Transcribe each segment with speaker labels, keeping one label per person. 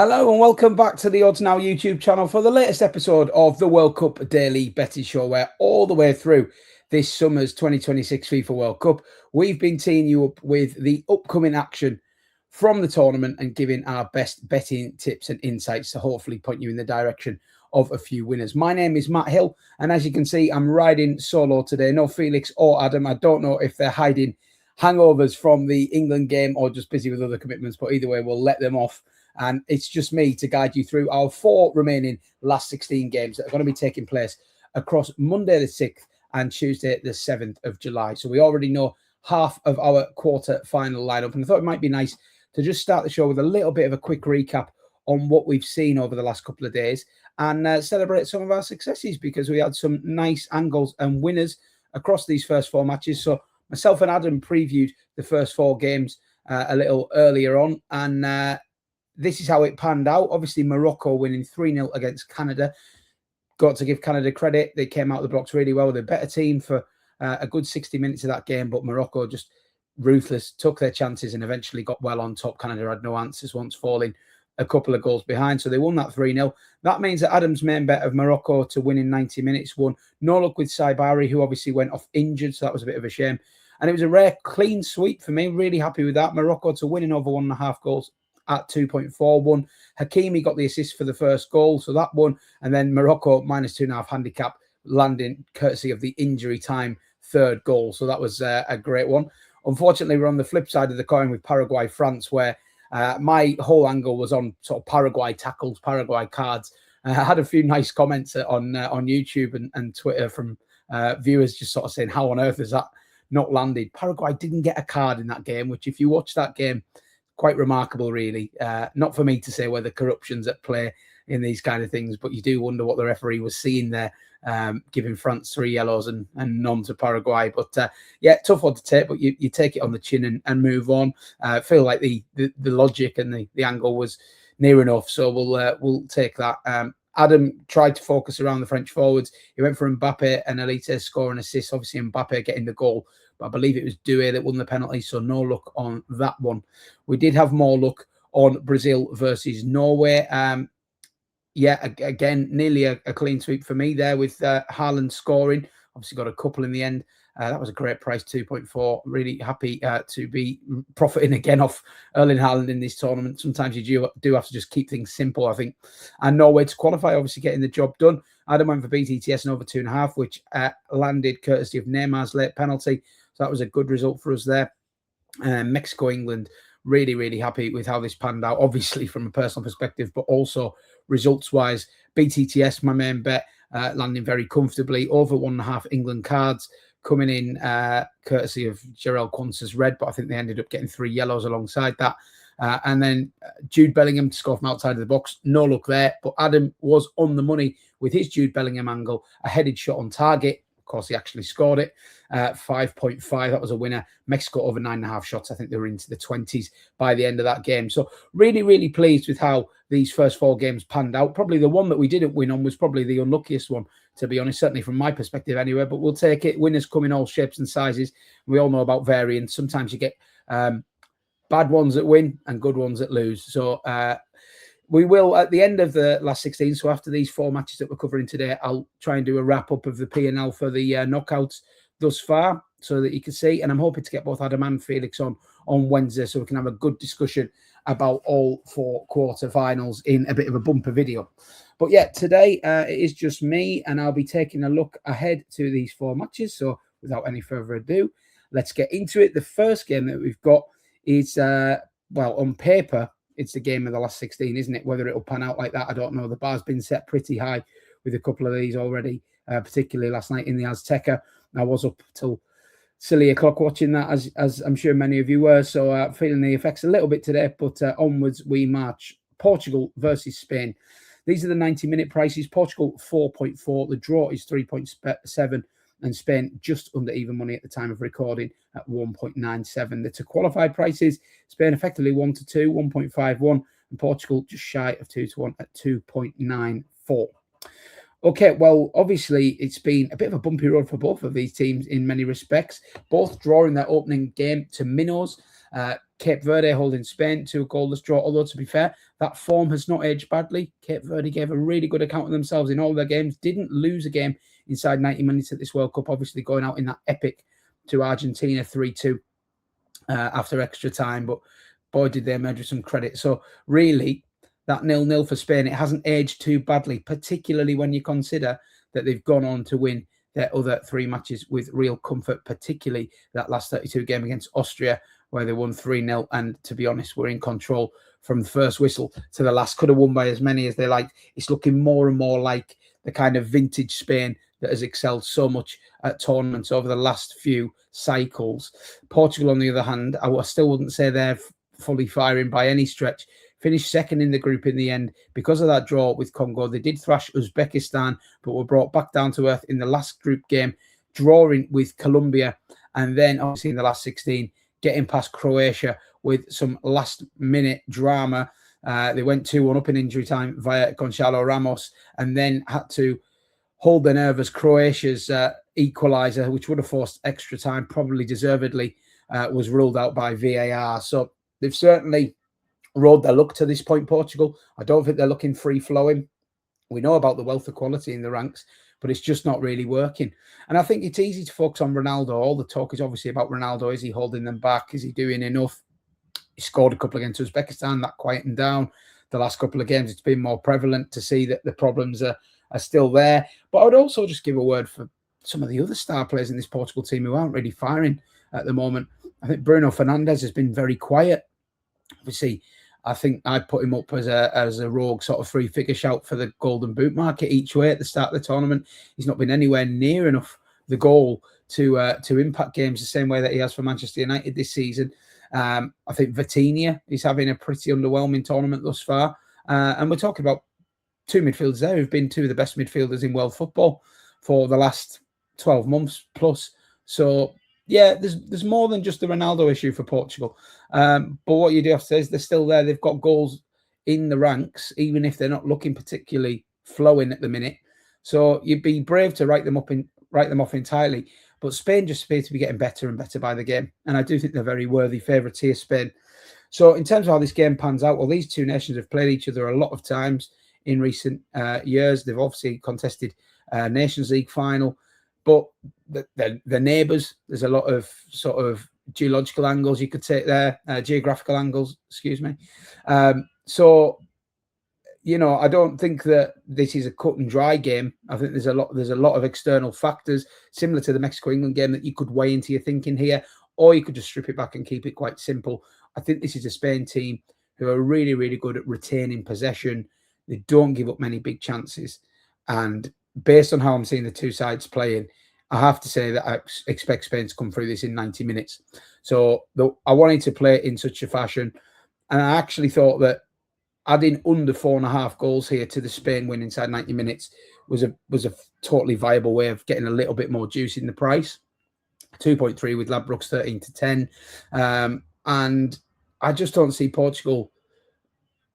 Speaker 1: Hello and welcome back to the Odds Now YouTube channel for the latest episode of the World Cup Daily Betting Show, where all the way through this summer's 2026 FIFA World Cup, we've been teeing you up with the upcoming action from the tournament and giving our best betting tips and insights to hopefully point you in the direction of a few winners. My name is Matt Hill, and as you can see, I'm riding solo today. No Felix or Adam. I don't know if they're hiding hangovers from the England game or just busy with other commitments, but either way, we'll let them off. And it's just me to guide you through our 4 remaining last 16 games that are going to be taking place across Monday the 6th and Tuesday the 7th of July. So we already know half of our quarter-final lineup. And I thought it might be nice to just start the show with a little bit of a quick recap on what we've seen over the last couple of days and celebrate some of our successes, because we had some nice angles and winners across these first 4 matches. So myself and Adam previewed the first 4 games a little earlier on, and this is how it panned out. Obviously, Morocco winning 3-0 against Canada. Got to give Canada credit. They came out of the blocks really well. They're a better team for a good 60 minutes of that game, but Morocco just ruthless, took their chances and eventually got well on top. Canada had no answers once falling a couple of goals behind. So they won that 3-0. That means that Adam's main bet of Morocco to win in 90 minutes won. No luck with Saibari, who obviously went off injured, so that was a bit of a shame. And it was a rare clean sweep for me. Really happy with that. Morocco to win in over 1.5 goals at 2.41. Hakimi got the assist for the first goal, so that won. And then Morocco minus 2.5 handicap, landing courtesy of the injury time 3rd goal. So that was a great one. Unfortunately, we're on the flip side of the coin with Paraguay-France, where my whole angle was on sort of Paraguay tackles, Paraguay cards. I had a few nice comments on YouTube and Twitter from viewers just sort of saying, how on earth is that not landed? Paraguay didn't get a card in that game, which if you watch that game, quite remarkable, really. Not for me to say whether corruption's at play in these kind of things, but you do wonder what the referee was seeing there, giving France 3 yellows and none to Paraguay. But yeah, tough one to take, but you take it on the chin and move on. I feel like the logic and the angle was near enough, so we'll take that. Adam tried to focus around the French forwards. He went for Mbappe and Elite score and assist. Obviously, Mbappe getting the goal, but I believe it was Doué that won the penalty, so no luck on that one. We did have more luck on Brazil versus Norway. Yeah, again, nearly a clean sweep for me there with Haaland scoring. Obviously got a couple in the end. That was a great price, 2.4. Really happy to be profiting again off Erling Haaland in this tournament. Sometimes you do have to just keep things simple, I think. And Norway to qualify, obviously getting the job done. Adam went for BTTS and over 2.5, which landed courtesy of Neymar's late penalty. So that was a good result for us there. Mexico, England, really, really happy with how this panned out, obviously from a personal perspective, but also results-wise. BTTS, my main bet, landing very comfortably, over 1.5 England cards, coming in courtesy of Jarell Quanz's red, but I think they ended up getting 3 yellows alongside that. And then Jude Bellingham to score from outside of the box. No luck there, but Adam was on the money with his Jude Bellingham angle, a headed shot on target. Of course, he actually scored it. 5.5, that was a winner. Mexico over 9.5 shots. I think they were into the 20s by the end of that game. So really, really pleased with how these first 4 games panned out. Probably the one that we didn't win on was probably the unluckiest one, to be honest, certainly from my perspective anyway, but we'll take it. Winners come in all shapes and sizes. We all know about variance. Sometimes you get bad ones that win and good ones that lose. So we will, at the end of the last 16, so after these 4 matches that we're covering today, I'll try and do a wrap-up of the P&L for the knockouts thus far so that you can see. And I'm hoping to get both Adam and Felix on Wednesday so we can have a good discussion about all 4 quarterfinals in a bit of a bumper video. But yeah, today it is just me, and I'll be taking a look ahead to these 4 matches. So without any further ado, let's get into it. The first game that we've got is, well, on paper, it's the game of the last 16, isn't it? Whether it'll pan out like that, I don't know. The bar's been set pretty high with a couple of these already, particularly last night in the Azteca. I was up till silly o'clock watching that, as I'm sure many of you were. So feeling the effects a little bit today, but onwards we march. Portugal versus Spain. These are the 90-minute prices. Portugal 4.4. The draw is 3.7. And Spain just under even money at the time of recording at 1.97. The to qualify prices, Spain effectively 1-2, 1.51, and Portugal just shy of 2-1 at 2.94. Okay, well, obviously it's been a bit of a bumpy road for both of these teams in many respects. Both drawing their opening game to minnows. Cape Verde holding Spain to a goalless draw. Although, to be fair, that form has not aged badly. Cape Verde gave a really good account of themselves in all their games. Didn't lose a game inside 90 minutes at this World Cup. Obviously going out in that epic to Argentina 3-2 after extra time. But boy, did they emerge with some credit. So really, that 0-0 for Spain, it hasn't aged too badly, particularly when you consider that they've gone on to win their other 3 matches with real comfort, particularly that last 32 game against Austria, where they won 3-0. And to be honest, were in control from the first whistle to the last. Could have won by as many as they liked. It's looking more and more like the kind of vintage Spain that has excelled so much at tournaments over the last few cycles. Portugal, on the other hand, I still wouldn't say they're fully firing by any stretch. Finished second in the group in the end because of that draw with Congo. They did thrash Uzbekistan, but were brought back down to earth in the last group game, drawing with Colombia. And then, obviously, in the last 16, getting past Croatia with some last-minute drama. They went 2-1 up in injury time via Gonzalo Ramos, and then had to hold their nerve as Croatia's equaliser, which would have forced extra time, probably deservedly, was ruled out by VAR. So they've certainly rode their luck to this point, Portugal. I don't think they're looking free-flowing. We know about the wealth of quality in the ranks, but it's just not really working. And I think it's easy to focus on Ronaldo. All the talk is obviously about Ronaldo. Is he holding them back? Is he doing enough? He scored a couple against Uzbekistan, that quietened down. The last couple of games, it's been more prevalent to see that the problems are still there. But I would also just give a word for some of the other star players in this Portugal team who aren't really firing at the moment. I think Bruno Fernandes has been very quiet. Obviously, I think I'd put him up as a rogue sort of 3-figure shout for the Golden Boot market each way at the start of the tournament. He's not been anywhere near enough the goal to impact games the same way that he has for Manchester United this season. I think Vitinha is having a pretty underwhelming tournament thus far. And we're talking about 2 midfielders there who've been 2 of the best midfielders in world football for the last 12 months plus. So, yeah, there's more than just the Ronaldo issue for Portugal. But what you do have to say is they're still there. They've got goals in the ranks, even if they're not looking particularly flowing at the minute. So you'd be brave to write them off entirely. But Spain just appear to be getting better and better by the game. And I do think they're very worthy favourites here, Spain. So in terms of how this game pans out, well, these 2 nations have played each other a lot of times in recent years. They've obviously contested Nations League final, but they're neighbours. There's a lot of sort of geological angles you could take there, geographical angles, excuse me. So, you know, I don't think that this is a cut and dry game. I think there's a lot of external factors similar to the Mexico-England game that you could weigh into your thinking here, or you could just strip it back and keep it quite simple. I think this is a Spain team who are really, really good at retaining possession. They don't give up many big chances. And based on how I'm seeing the 2 sides playing, I have to say that I expect Spain to come through this in 90 minutes. So I wanted to play it in such a fashion. And I actually thought that adding under 4.5 goals here to the Spain win inside 90 minutes was a totally viable way of getting a little bit more juice in the price. 2.3 with Ladbrokes 13 to 10. And I just don't see Portugal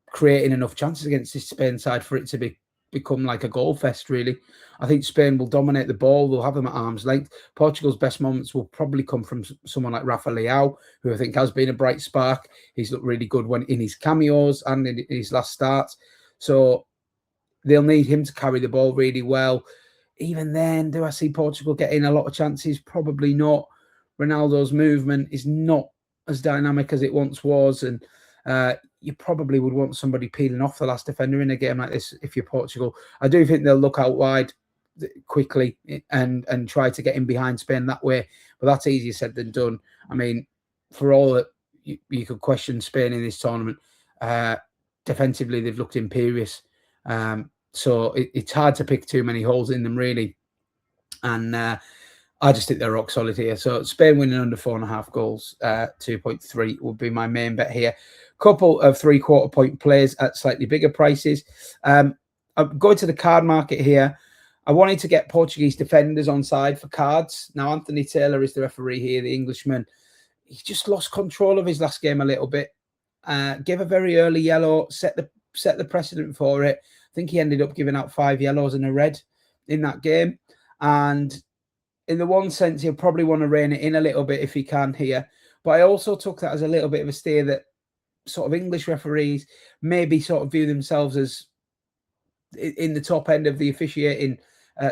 Speaker 1: creating enough chances against this Spain side for it to become like a goal fest, really. I think Spain will dominate the ball. They'll have them at arm's length. Portugal's best moments will probably come from someone like Rafa Leao, who I think has been a bright spark. He's looked really good when in his cameos and in his last starts. So they'll need him to carry the ball really well. Even then, do I see Portugal getting a lot of chances? Probably not. Ronaldo's movement is not as dynamic as it once was, and you probably would want somebody peeling off the last defender in a game like this if you're Portugal. I do think they'll look out wide quickly and try to get in behind Spain that way, but that's easier said than done. I mean, for all that you could question Spain in this tournament, defensively they've looked imperious. So it's hard to pick too many holes in them, really. And I just think they're rock solid here. So Spain winning under 4.5 goals, 2.3 would be my main bet here. Couple of 3/4 point plays at slightly bigger prices. I'm going to the card market here. I wanted to get Portuguese defenders on side for cards. Now, Anthony Taylor is the referee here, the Englishman. He just lost control of his last game a little bit. Gave a very early yellow, set the precedent for it. I think he ended up giving out 5 yellows and a red. in that game. And in the one sense, he'll probably want to rein it in a little bit if he can here. But I also took that as a little bit of a steer that sort of English referees maybe sort of view themselves as in the top end of the officiating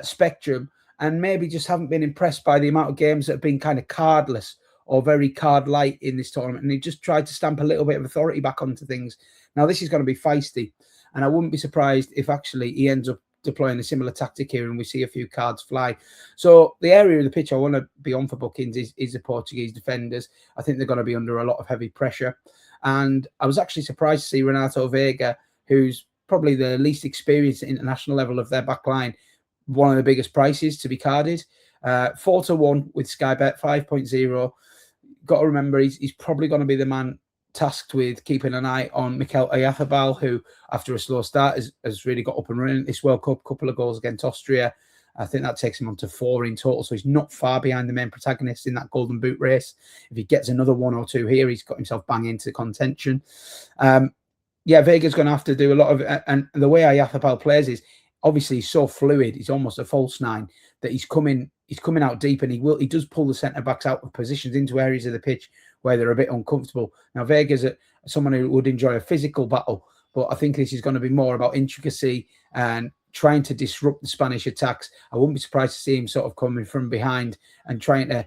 Speaker 1: spectrum, and maybe just haven't been impressed by the amount of games that have been kind of cardless or very card light in this tournament. And he just tried to stamp a little bit of authority back onto things. Now, this is going to be feisty, and I wouldn't be surprised if actually he ends up deploying a similar tactic here and we see a few cards fly. So the area of the pitch I want to be on for bookings is the Portuguese defenders. I think they're going to be under a lot of heavy pressure. And I was actually surprised to see Renato Veiga, who's probably the least experienced at international level of their back line, one of the biggest prices to be carded. 4-1 with Sky Bet 5.0. Got to remember, he's probably going to be the man tasked with keeping an eye on Mikel Oyarzabal, who, after a slow start, has really got up and running this World Cup. Couple of goals against Austria. I think that takes him on to 4 in total. So he's not far behind the main protagonist in that Golden Boot race. If he gets another 1 or 2 here, he's got himself bang into contention. Vega's going to have to do a lot of it. And the way Oyarzabal plays is, obviously, he's so fluid. He's almost a false 9 that he's coming out deep, and he does pull the centre backs out of positions into areas of the pitch where they're a bit uncomfortable. Now, Vega's someone who would enjoy a physical battle, but I think this is going to be more about intricacy and trying to disrupt the Spanish attacks. I wouldn't be surprised to see him sort of coming from behind and trying to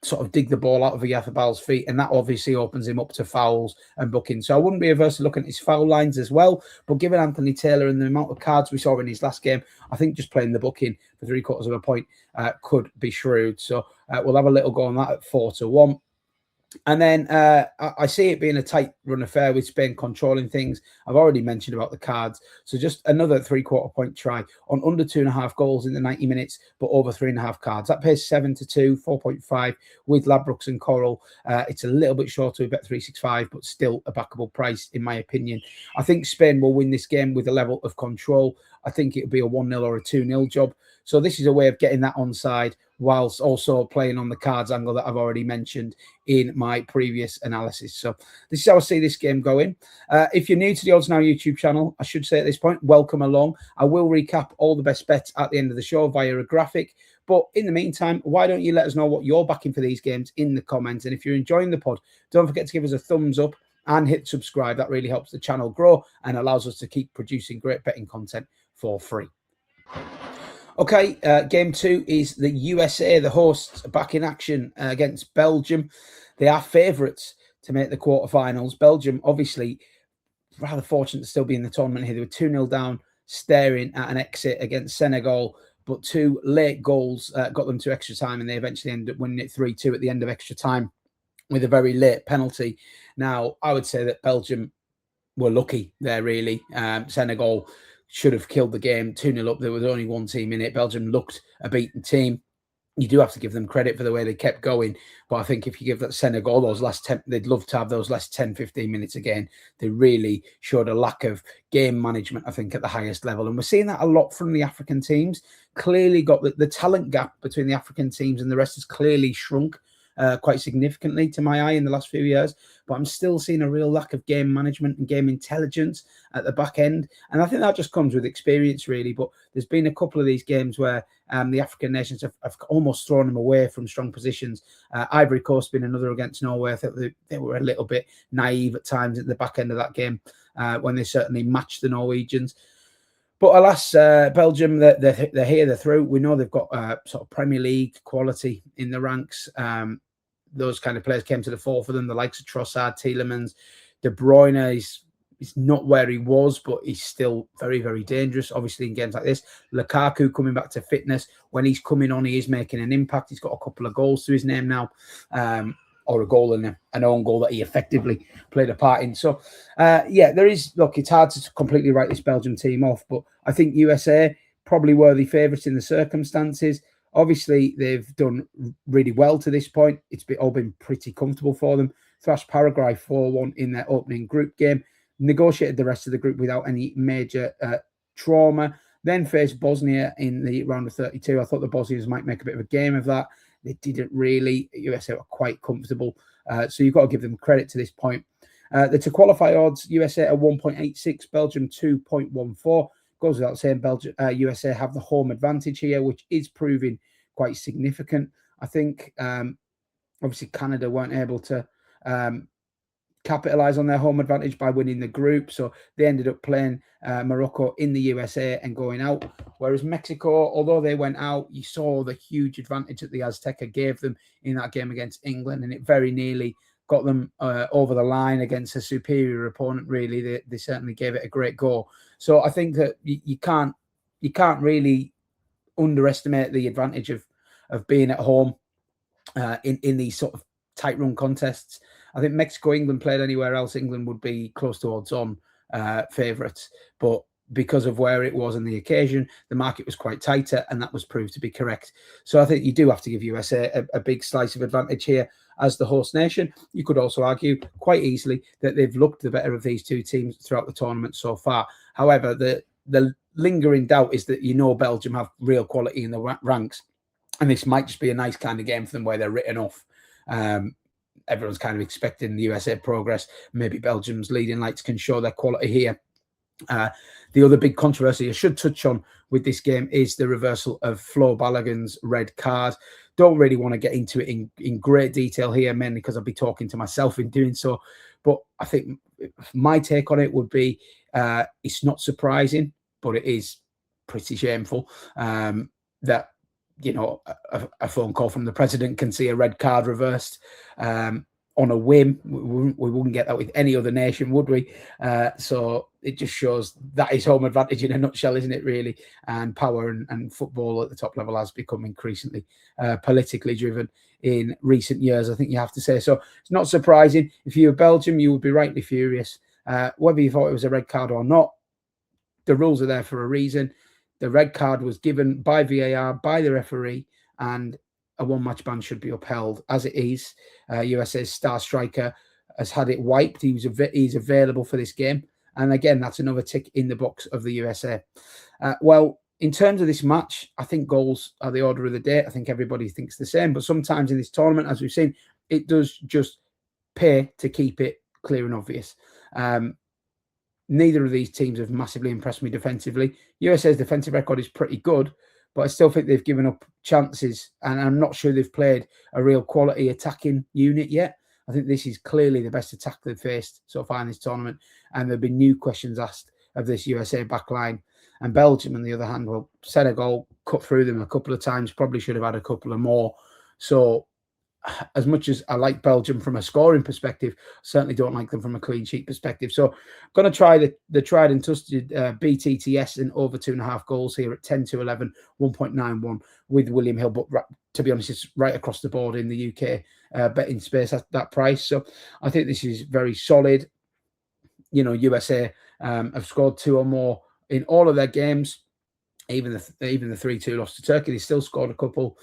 Speaker 1: sort of dig the ball out of Oyarzabal's feet, and that obviously opens him up to fouls and bookings. So I wouldn't be averse to looking at his foul lines as well. But given Anthony Taylor and the amount of cards we saw in his last game, I think just playing the booking for 3/4 of a point could be shrewd. So we'll have a little go on that at 4-1. And then I see it being a tight run affair with Spain controlling things. I've already mentioned about the cards. So just another 3/4 point try on under 2.5 goals in the 90 minutes, but over 3.5 cards. That pays 7-2, 4.5 with Ladbrokes and Coral. It's a little bit shorter with Bet365, but still a backable price, in my opinion. I think Spain will win this game with a level of control. I think it'll be a 1-0 or a 2-0 job. So this is a way of getting that onside whilst also playing on the cards angle that I've already mentioned in my previous analysis. So this is how I see this game going. If you're new to the Odds Now YouTube channel, I should say at this point, welcome along. I will recap all the best bets at the end of the show via a graphic. But in the meantime, why don't you let us know what you're backing for these games in the comments? And if you're enjoying the pod, don't forget to give us a thumbs up and hit subscribe. That really helps the channel grow and allows us to keep producing great betting content for free. Okay, game 2 is the USA, the hosts, back in action against Belgium. They are favourites to make the quarterfinals. Belgium, obviously, rather fortunate to still be in the tournament here. They were 2-0 down, staring at an exit against Senegal, but 2 late goals got them to extra time, and they eventually ended up winning it 3-2 at the end of extra time with a very late penalty. Now, I would say that Belgium were lucky there, really. Senegal should have killed the game 2-0 up. There was only one team in it. Belgium looked a beaten team. You do have to give them credit for the way they kept going. But I think if you give that Senegal those last 10, they'd love to have those last 10, 15 minutes again. They really showed a lack of game management, I think, at the highest level. And we're seeing that a lot from the African teams. Clearly got the talent gap between the African teams and the rest has clearly shrunk quite significantly to my eye in the last few years. But I'm still seeing a real lack of game management and game intelligence at the back end. And I think that just comes with experience, really. But there's been a couple of these games where the African nations have almost thrown them away from strong positions. Ivory Coast being another against Norway. I think they were a little bit naive at times at the back end of that game when they certainly matched the Norwegians. But alas, Belgium, they're here, they're through. We know they've got sort of Premier League quality in the ranks. Those kind of players came to the fore for them, the likes of Trossard, Tielemans. De Bruyne is not where he was, but he's still very, very dangerous, obviously, in games like this. Lukaku coming back to fitness. When he's coming on, he is making an impact. He's got a couple of goals to his name now. Or a goal and an own goal that he effectively played a part in. So, there is, look, it's hard to completely write this Belgium team off, but I think USA probably worthy favourites in the circumstances. Obviously, they've done really well to this point. It's all been pretty comfortable for them. Thrashed Paraguay 4-1 in their opening group game. Negotiated the rest of the group without any major trauma. Then faced Bosnia in the round of 32. I thought the Bosnians might make a bit of a game of that. They didn't really. USA were quite comfortable. So you've got to give them credit to this point. The to qualify odds, USA at 1.86, Belgium 2.14. Goes without saying, Belgium, USA have the home advantage here, which is proving quite significant. I think obviously Canada weren't able to capitalize on their home advantage by winning the group, so they ended up playing Morocco in the USA and going out. Whereas Mexico, although they went out, you saw the huge advantage that the Azteca gave them in that game against England, and it very nearly got them over the line against a superior opponent. Really, they certainly gave it a great go. So I think that you can't really underestimate the advantage of being at home in these sort of tight run contests. I think Mexico, England played anywhere else, England would be close to odds on favourites. But because of where it was on the occasion, the market was quite tighter, and that was proved to be correct. So I think you do have to give USA a big slice of advantage here as the host nation. You could also argue quite easily that they've looked the better of these two teams throughout the tournament so far. However, the lingering doubt is that Belgium have real quality in the ranks, and this might just be a nice kind of game for them where they're written off. Everyone's kind of expecting the USA progress. Maybe Belgium's leading lights can show their quality here. The other big controversy I should touch on with this game is the reversal of Flo Balogun's red card. Don't really want to get into it in great detail here, mainly because I'll be talking to myself in doing so. But I think my take on it would be it's not surprising, but it is pretty shameful that a phone call from the president can see a red card reversed on a whim. We wouldn't get that with any other nation, would we? So it just shows that is home advantage in a nutshell, isn't it, really? And power and football at the top level has become increasingly politically driven in recent years, I think you have to say. So it's not surprising. If you were Belgium, you would be rightly furious. Whether you thought it was a red card or not, the rules are there for a reason. The red card was given by VAR, by the referee, and a one-match ban should be upheld as it is. USA's star striker has had it wiped. He's available for this game. And again, that's another tick in the box of the USA. Well, in terms of this match, I think goals are the order of the day. I think everybody thinks the same. But sometimes in this tournament, as we've seen, it does just pay to keep it clear and obvious. Neither of these teams have massively impressed me defensively. USA's defensive record is pretty good, but I still think they've given up chances, and I'm not sure they've played a real quality attacking unit yet. I think this is clearly the best attack they've faced so far in this tournament, and there've been new questions asked of this USA backline. And Belgium, on the other hand, well, Senegal cut through them a couple of times, probably should have had a couple of more. So as much as I like Belgium from a scoring perspective, certainly don't like them from a clean sheet perspective. So I'm going to try the tried and trusted BTTS in over 2.5 goals here at 10-11, 1.91 with William Hill. But to be honest, it's right across the board in the UK betting space at that price. So I think this is very solid. USA have scored 2 or more in all of their games. Even the 3-2 loss to Turkey, they still scored a couple.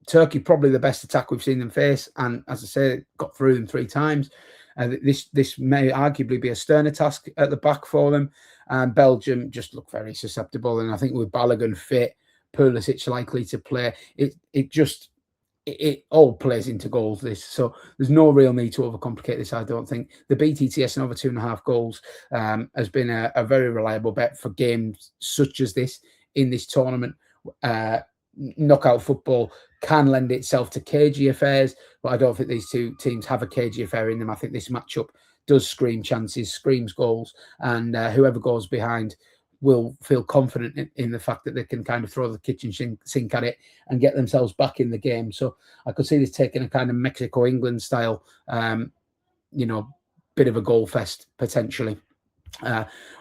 Speaker 1: Turkey probably the best attack we've seen them face, and as I say, got through them 3 times. This may arguably be a sterner task at the back for them. And Belgium just look very susceptible, and I think with Balogun fit, Pulisic likely to play, it all plays into goals. This, so there's no real need to overcomplicate this. I don't think the BTTS and over 2.5 goals has been a very reliable bet for games such as this in this tournament. Knockout football can lend itself to cagey affairs, but I don't think these two teams have a cagey affair in them. I think this matchup does scream chances, screams goals, and whoever goes behind will feel confident in the fact that they can kind of throw the kitchen sink at it and get themselves back in the game. So I could see this taking a kind of Mexico-England style, bit of a goal fest potentially.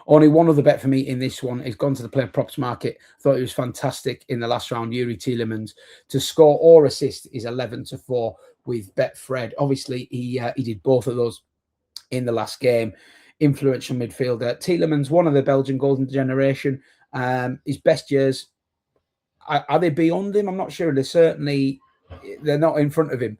Speaker 1: Only one other bet for me in this one is gone to the player props market. Thought he was fantastic in the last round. Yuri Tielemans to score or assist is 11-4 with Betfred. Obviously, he did both of those in the last game. Influential midfielder. Tielemans, one of the Belgian golden generation. His best years, are they beyond him? I'm not sure. They're not in front of him.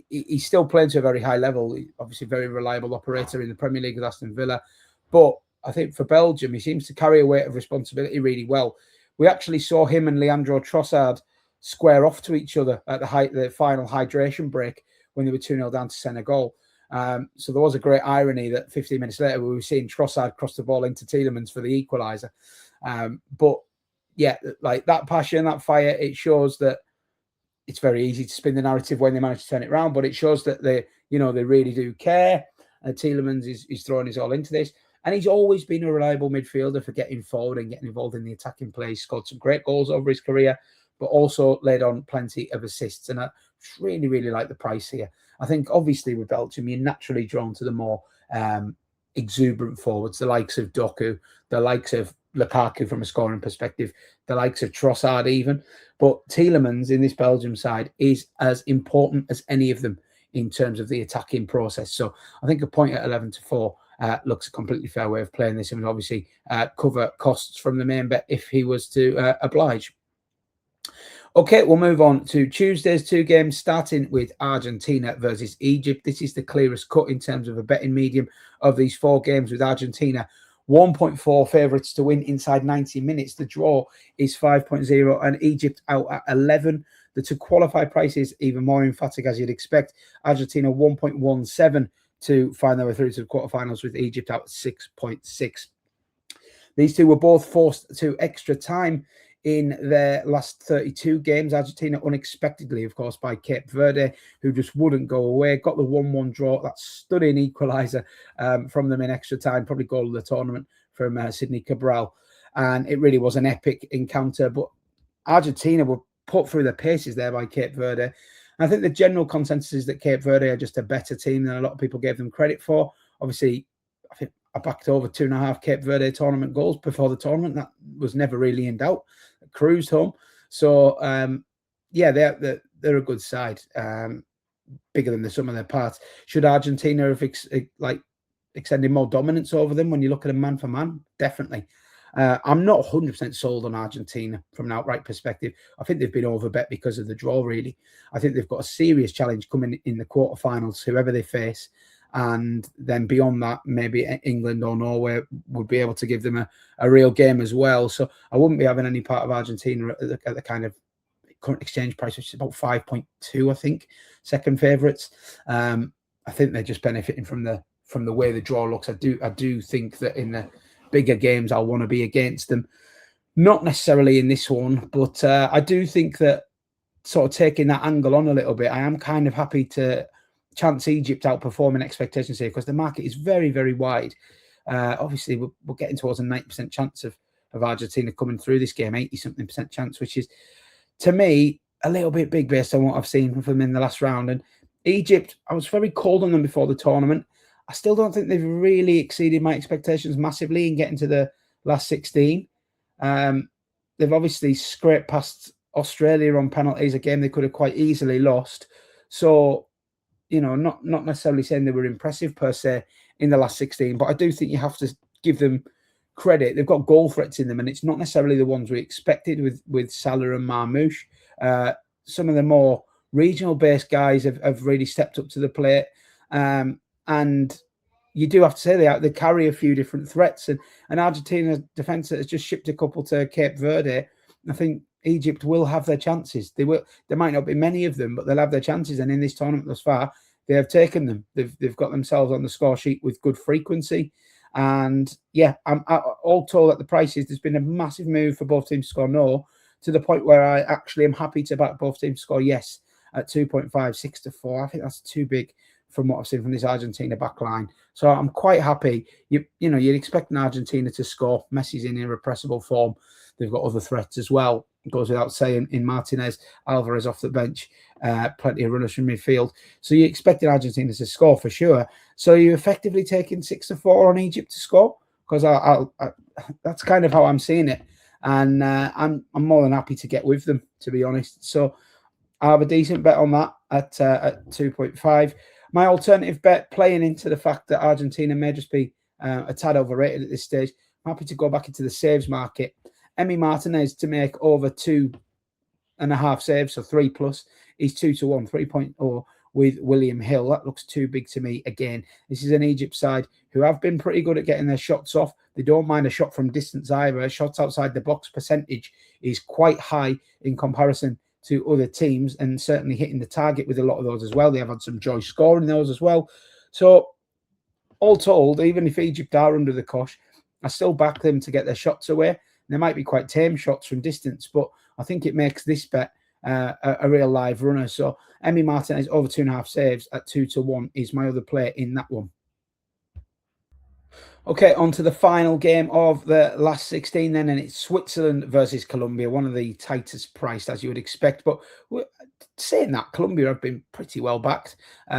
Speaker 1: He's still playing to a very high level. Obviously, very reliable operator in the Premier League with Aston Villa. But I think for Belgium, he seems to carry a weight of responsibility really well. We actually saw him and Leandro Trossard square off to each other at the final hydration break when they were 2-0 down to Senegal. So there was a great irony that 15 minutes later we were seeing Trossard cross the ball into Tielemans for the equaliser. But yeah, like that passion, that fire, it shows that it's very easy to spin the narrative when they manage to turn it around, but it shows that they really do care. Tielemans is throwing his all into this. And he's always been a reliable midfielder for getting forward and getting involved in the attacking play. He's scored some great goals over his career, but also laid on plenty of assists. And I really, really like the price here. I think, obviously, with Belgium, you're naturally drawn to the more exuberant forwards, the likes of Doku, the likes of Lukaku from a scoring perspective, the likes of Trossard even. But Tielemans in this Belgium side is as important as any of them in terms of the attacking process. So I think a point at 11-4 looks a completely fair way of playing this, and would obviously cover costs from the main bet if he was to oblige. Okay, we'll move on to Tuesday's two games, starting with Argentina versus Egypt. This is the clearest cut in terms of a betting medium of these four games, with Argentina 1.4 favourites to win inside 90 minutes. The draw is 5.0 and Egypt out at 11. The to qualify price is even more emphatic, as you'd expect. Argentina 1.17 to find their way through to the quarterfinals, with Egypt out at 6.6. These two were both forced to extra time in their last 32 games. Argentina unexpectedly, of course, by Cape Verde, who just wouldn't go away. Got the 1-1 draw, that stunning equaliser from them in extra time, probably goal of the tournament from Sydney Cabral. And it really was an epic encounter. But Argentina were put through the paces there by Cape Verde. And I think the general consensus is that Cape Verde are just a better team than a lot of people gave them credit for. Obviously, I think I backed over 2.5 Cape Verde tournament goals before the tournament. That was never really in doubt. Cruised home. So, yeah, they're a good side. Bigger than the sum of their parts. Should Argentina have extended more dominance over them when you look at them man for man? Definitely. I'm not 100% sold on Argentina from an outright perspective. I think they've been overbet because of the draw, really. I think they've got a serious challenge coming in the quarterfinals, whoever they face. And then beyond that, maybe England or Norway would be able to give them a real game as well. So I wouldn't be having any part of Argentina at the kind of current exchange price, which is about 5.2, I think, second favourites. I think they're just benefiting from the way the draw looks. I do think that in the bigger games, I'll want to be against them. Not necessarily in this one, but I do think that sort of taking that angle on a little bit, I am kind of happy to chance Egypt outperforming expectations here, because the market is very, very wide. Obviously, we're getting towards a 90% chance of Argentina coming through this game, 80-something% chance, which is, to me, a little bit big based on what I've seen from them in the last round. And Egypt, I was very cold on them before the tournament. I still don't think they've really exceeded my expectations massively in getting to the last 16. They've obviously scraped past Australia on penalties, a game they could have quite easily lost. So, not necessarily saying they were impressive per se in the last 16, but I do think you have to give them credit. They've got goal threats in them, and it's not necessarily the ones we expected with Salah and Marmoush. Some of the more regional-based guys have really stepped up to the plate. And you do have to say they carry a few different threats. And Argentina's defence has just shipped a couple to Cape Verde. I think Egypt will have their chances. There might not be many of them, but they'll have their chances. And in this tournament thus far, they have taken them. They've got themselves on the score sheet with good frequency. And yeah, I'm all told at the prices, there's been a massive move for both teams to score no, to the point where I actually am happy to back both teams to score yes at 2.5, 6-4. I think that's too big from what I've seen from this Argentina back line. So I'm quite happy. You'd expect an Argentina to score. Messi's in irrepressible form. They've got other threats as well. It goes without saying, in Martinez, Alvarez off the bench, plenty of runners from midfield. So you expected Argentina to score for sure. So you're effectively taking 6-4 on Egypt to score, because that's kind of how I'm seeing it. And I'm more than happy to get with them, to be honest. So I have a decent bet on that at 2.5. My alternative bet, playing into the fact that Argentina may just be a tad overrated at this stage, I'm happy to go back into the saves market. Emi Martinez to make over 2.5 saves, so 3+. He's 2-1, 3.0 with William Hill. That looks too big to me again. This is an Egypt side who have been pretty good at getting their shots off. They don't mind a shot from distance either. Shots outside the box percentage is quite high in comparison to other teams, and certainly hitting the target with a lot of those as well. They have had some joy scoring those as well. So all told, even if Egypt are under the cosh, I still back them to get their shots away. They might be quite tame shots from distance, but I think it makes this bet a real live runner. So Emi Martinez over 2.5 saves at 2-1 is my other play in that one. Okay, on to the final game of the last 16 then, and it's Switzerland versus Colombia, one of the tightest priced as you would expect. But saying that, Colombia have been pretty well backed. They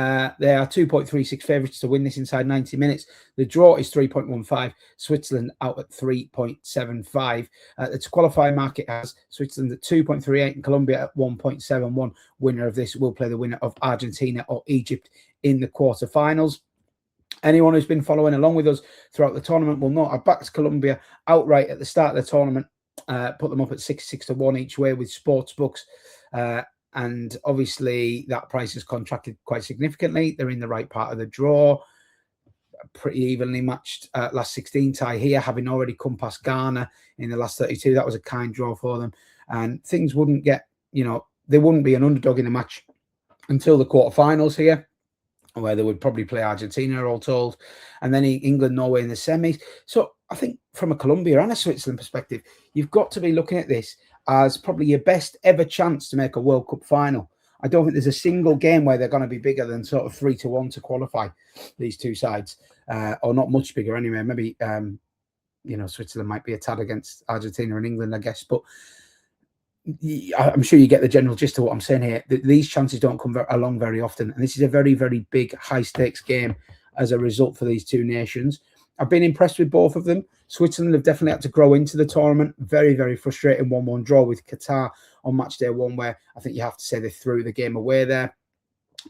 Speaker 1: are 2.36 favourites to win this inside 90 minutes. The draw is 3.15, Switzerland out at 3.75. The qualifying market has Switzerland at 2.38 and Colombia at 1.71. Winner of this will play the winner of Argentina or Egypt in the quarterfinals. Anyone who's been following along with us throughout the tournament will know I backed Colombia outright at the start of the tournament, put them up at 6-1 each way with sports books. And obviously that price has contracted quite significantly. They're in the right part of the draw. Pretty evenly matched last 16 tie here, having already come past Ghana in the last 32. That was a kind draw for them. And things wouldn't get, they wouldn't be an underdog in the match until the quarterfinals here, where they would probably play Argentina, all told, and then England, Norway in the semis. So I think from a Colombia and a Switzerland perspective, you've got to be looking at this as probably your best ever chance to make a World Cup final. I don't think there's a single game where they're going to be bigger than sort of 3-1 to qualify, these two sides, or not much bigger anyway. Maybe, Switzerland might be a tad against Argentina and England, I guess, but I'm sure you get the general gist of what I'm saying here. These chances don't come along very often. And this is a very, very big high-stakes game as a result for these two nations. I've been impressed with both of them. Switzerland have definitely had to grow into the tournament. Very, very frustrating 1-1 draw with Qatar on match day one, where I think you have to say they threw the game away there.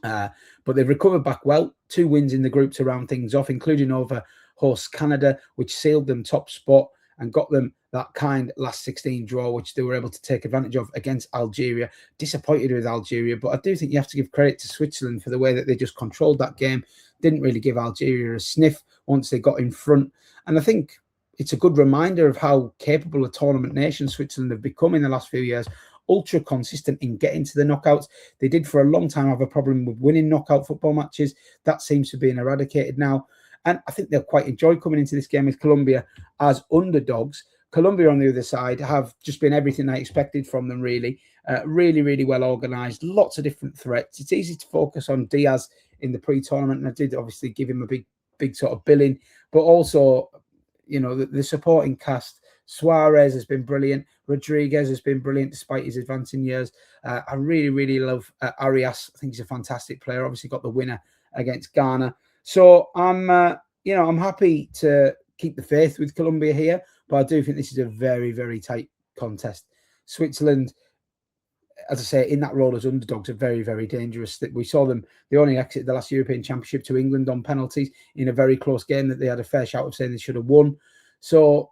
Speaker 1: But they've recovered back well. 2 wins in the group to round things off, including over host Canada, which sealed them top spot and got them that kind last 16 draw, which they were able to take advantage of against Algeria. Disappointed with Algeria, but I do think you have to give credit to Switzerland for the way that they just controlled that game. Didn't really give Algeria a sniff once they got in front. And I think it's a good reminder of how capable a tournament nation Switzerland have become in the last few years. Ultra consistent in getting to the knockouts. They did for a long time have a problem with winning knockout football matches. That seems to be eradicated now. And I think they'll quite enjoy coming into this game with Colombia as underdogs. Colombia on the other side have just been everything I expected from them, really. Really, really well organised. Lots of different threats. It's easy to focus on Diaz in the pre-tournament, and I did obviously give him a big sort of billing. But also, the supporting cast. Suarez has been brilliant. Rodriguez has been brilliant despite his advancing years. I really, really love Arias. I think he's a fantastic player. Obviously got the winner against Ghana. So I'm happy to keep the faith with Colombia here, but I do think this is a very, very tight contest. Switzerland, as I say, in that role as underdogs, are very, very dangerous. We saw them, they only exited the last European Championship to England on penalties in a very close game that they had a fair shout of saying they should have won. So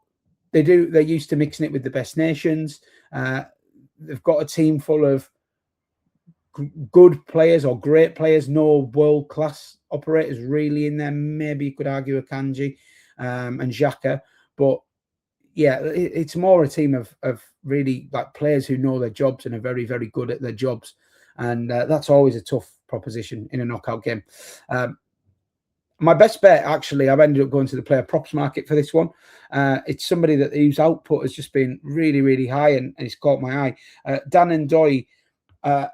Speaker 1: they're used to mixing it with the best nations. They've got a team full of good players or great players, no world-class operators really in there. Maybe you could argue Akanji and Xhaka, but yeah, it's more a team of really like players who know their jobs and are very, very good at their jobs, and that's always a tough proposition in a knockout game. My best bet, actually, I've ended up going to the player props market for this one. It's somebody whose output has just been really, really high, and it's caught my eye. Dan Ndoye.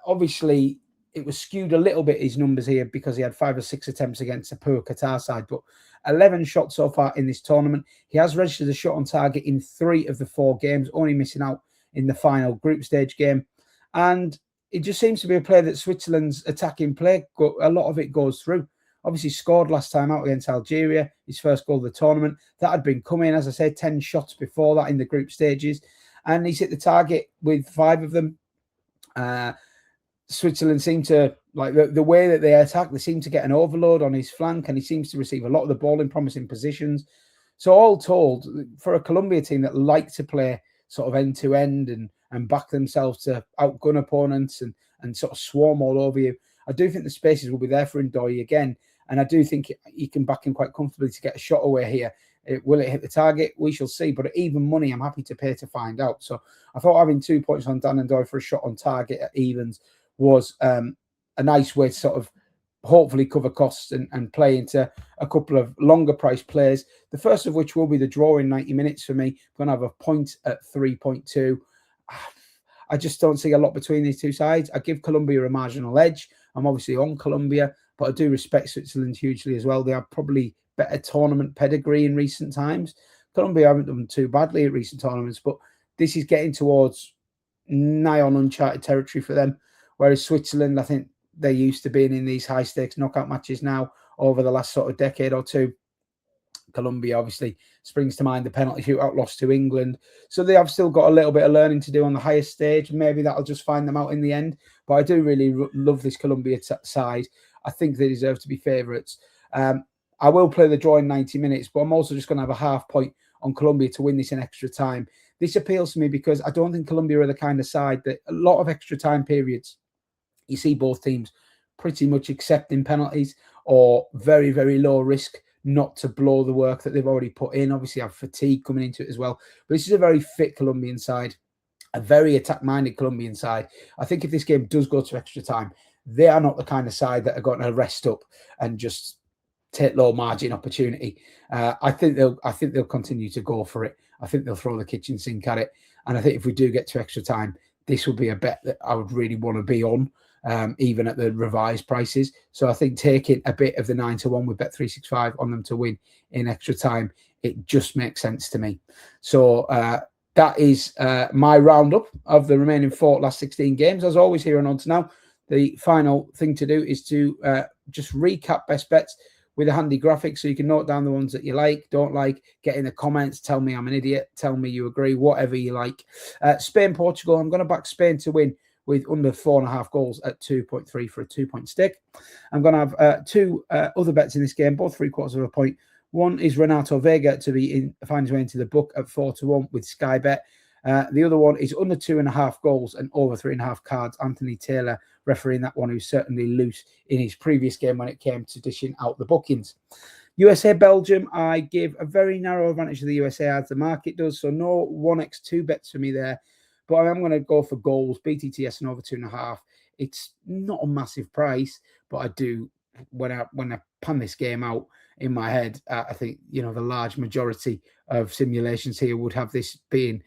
Speaker 1: Obviously, it was skewed a little bit, his numbers here, because he had 5 or 6 attempts against a poor Qatar side, but 11 shots so far in this tournament. He has registered a shot on target in 3 of the 4 games, only missing out in the final group stage game. And it just seems to be a player that Switzerland's attacking play, a lot of it goes through. Obviously scored last time out against Algeria, his first goal of the tournament. That had been coming, as I said, 10 shots before that in the group stages. And he's hit the target with 5 of them. Switzerland seem to, like the way that they attack, they seem to get an overload on his flank, and he seems to receive a lot of the ball in promising positions. So all told, for a Colombia team that like to play sort of end-to-end and back themselves to outgun opponents and sort of swarm all over you, I do think the spaces will be there for Ndoye again, and I do think he can back him quite comfortably to get a shot away here. Will it hit the target? We shall see. But at even money, I'm happy to pay to find out. So I thought having 2 points on Dan Ndoye for a shot on target at evens was a nice way to sort of hopefully cover costs and play into a couple of longer price players. The first of which will be the draw in 90 minutes for me. I'm going to have a point at 3.2. I just don't see a lot between these two sides. I give Colombia a marginal edge. I'm obviously on Colombia, but I do respect Switzerland hugely as well. They have probably better tournament pedigree in recent times. Colombia haven't done too badly at recent tournaments, but this is getting towards nigh on uncharted territory for them. Whereas Switzerland, I think they're used to being in these high stakes knockout matches now over the last sort of decade or two. Colombia obviously springs to mind the penalty shootout loss to England. So they have still got a little bit of learning to do on the highest stage. Maybe that'll just find them out in the end. But I do really love this Colombia side. I think they deserve to be favourites. I will play the draw in 90 minutes, but I'm also just going to have a half point on Colombia to win this in extra time. This appeals to me because I don't think Colombia are the kind of side that a lot of extra time periods, you see both teams pretty much accepting penalties or very, very low risk not to blow the work that they've already put in. Obviously, have fatigue coming into it as well. But this is a very fit Colombian side, a very attack-minded Colombian side. I think if this game does go to extra time, they are not the kind of side that are going to rest up and just take low margin opportunity. I think they'll continue to go for it. I think they'll throw the kitchen sink at it. And I think if we do get to extra time, this will be a bet that I would really want to be on, even at the revised prices. So I think taking a bit of the 9-1 with Bet365 on them to win in extra time, it just makes sense to me. So that is my roundup of the remaining last 16 games. As always here on Odds Now, the final thing to do is to just recap best bets with a handy graphic so you can note down the ones that you like, don't like, get in the comments, tell me I'm an idiot, tell me you agree, whatever you like. Spain, Portugal, I'm going to back Spain to win with under 4.5 goals at 2.3 for a 2-point stick. I'm going to have two other bets in this game, both 3/4 of a point. One is Renato Veiga to find his way into the book at 4-1 with Sky Bet. The other one is under 2.5 goals and over 3.5 cards. Anthony Taylor refereeing that one, who's certainly loose in his previous game when it came to dishing out the bookings. USA Belgium, I give a very narrow advantage to the USA as the market does, so no 1x2 bets for me there. But I am going to go for goals, BTTS and over 2.5. It's not a massive price, but I do, when I pan this game out in my head, I think, the large majority of simulations here would have this being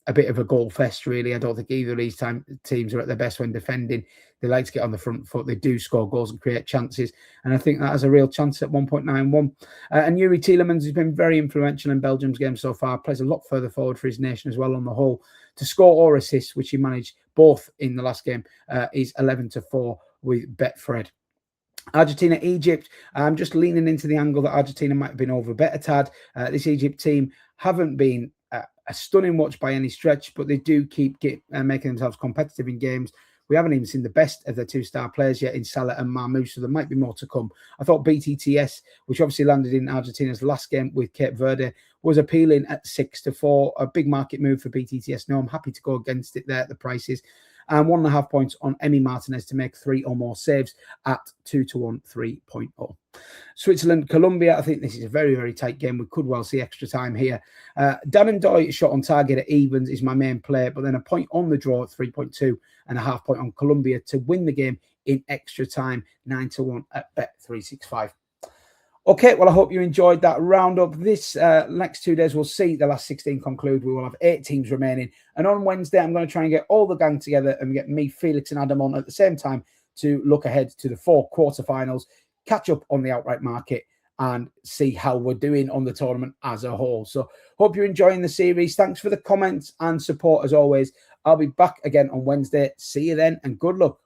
Speaker 1: a bit of a goal fest, really. I don't think either of these teams are at their best when defending. They like to get on the front foot. They do score goals and create chances. And I think that has a real chance at 1.91. And Yuri Tielemans has been very influential in Belgium's game so far. Plays a lot further forward for his nation as well on the whole. To score or assist, which he managed both in the last game, is 11-4 with Betfred. Argentina, Egypt. I'm just leaning into the angle that Argentina might have been over bet a tad. This Egypt team haven't been a stunning watch by any stretch, but they do keep making themselves competitive in games. We haven't even seen the best of the two-star players yet in Salah and Marmoush, so there might be more to come. I thought BTTS, which obviously landed in Argentina's last game with Cape Verde, was appealing at 6-4. A big market move for BTTS. No, I'm happy to go against it there at the prices. And 1.5 points on Emi Martinez to make 3 or more saves at 2-1, 3.0. Switzerland, Colombia. I think this is a very, very tight game. We could well see extra time here. Dan and Doy shot on target at evens is my main player, but then a point on the draw at 3.2 and a half point on Colombia to win the game in extra time, 9-1 at Bet365. Okay, well, I hope you enjoyed that roundup. This next 2 days, we'll see the last 16 conclude. We will have 8 teams remaining. And on Wednesday, I'm going to try and get all the gang together and get me, Felix and Adam on at the same time to look ahead to the 4 quarterfinals, catch up on the outright market and see how we're doing on the tournament as a whole. So hope you're enjoying the series. Thanks for the comments and support as always. I'll be back again on Wednesday. See you then and good luck.